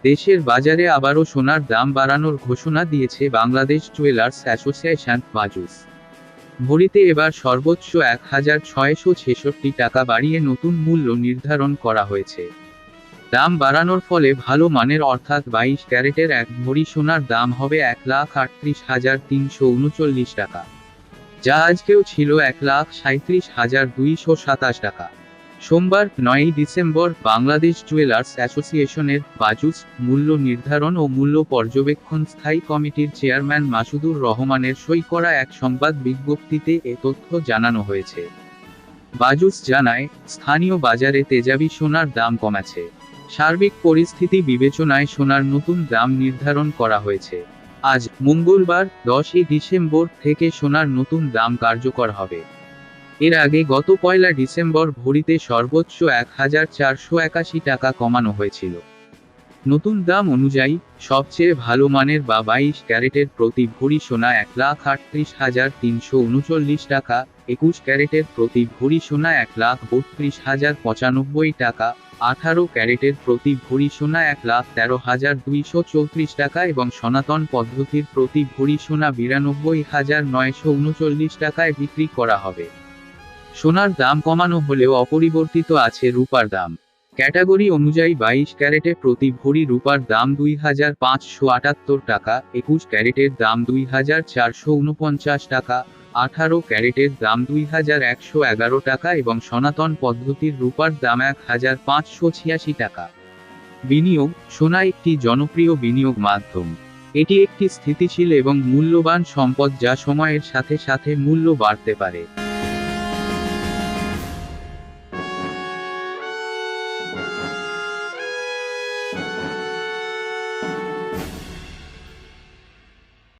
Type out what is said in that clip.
দেশের বাজারে আবারও সোনার দাম বাড়ানোর ঘোষণা দিয়েছে বাংলাদেশ জুয়েলার্স অ্যাসোসিয়েশন বাজুস। ভরিতে এবার সর্বোচ্চ ১,৬৬৬ টাকা বাড়িয়ে নতুন মূল্য নির্ধারণ করা হয়েছে। দাম বাড়ানোর ফলে ভালো মানের অর্থাৎ ২২ ক্যারেটের এক ভরি সোনার দাম হবে ১,৩৮,৩৩৯ টাকা, যা আজকেও ছিল ১,৩৭,২২৭ টাকা। সোমবার ৯ই ডিসেম্বর বাংলাদেশ জুয়েলার্স অ্যাসোসিয়েশনের বাজুস মূল্য নির্ধারণ ও মূল্য পর্যবেক্ষণ স্থায়ী কমিটির চেয়ারম্যান মাসুদুর রহমানের সই করা এক সংবাদ বিজ্ঞপ্তিতে এ তথ্য জানানো হয়েছে। বাজুস জানায়, স্থানীয় বাজারে তেজাবি সোনার দাম কমেছে। সার্বিক পরিস্থিতি বিবেচনায় সোনার নতুন দাম নির্ধারণ করা হয়েছে। আজ মঙ্গলবার ১০ই ডিসেম্বর থেকে সোনার নতুন দাম কার্যকর হবে। এর আগে গত ১লা ডিসেম্বর ভরিতে সর্বোচ্চ ১,৪৮১ টাকা কমানো হয়েছিল। নতুন দাম অনুযায়ী সবচেয়ে ভালো মানের বা ২২ ক্যারেটের প্রতি ভরি সোনা ১,৩৮,৩৩৯ টাকা, ২১ ক্যারেটের প্রতি ভরি সোনা ১,৩২,০৯৫ টাকা, ১৮ ক্যারেটের প্রতি ভরি সোনা ১,১৩,২৩৪ টাকা এবং সনাতন পদ্ধতির প্রতি ভরি সোনা ৯২,৯৩৯ টাকায় বিক্রি করা হবে। সোনার দাম কমানো হলেও অপরিবর্তিত আছে রূপার দাম। ক্যাটাগরি অনুযায়ী ২২ ক্যারেটে প্রতি ভরি রূপার দাম ২,৫৭৮ টাকা, ২১ ক্যারেটের দাম ২,৪৪৯ টাকা, ১৮ ক্যারেটের দাম ২,১১১ টাকা এবং সনাতন পদ্ধতির রূপার দাম ১,৫৮৬ টাকা। বিনিয়োগ: সোনা একটি জনপ্রিয় বিনিয়োগ মাধ্যম। এটি একটি স্থিতিশীল এবং মূল্যবান সম্পদ যা সময়ের সাথে সাথে মূল্য বাড়তে পারে।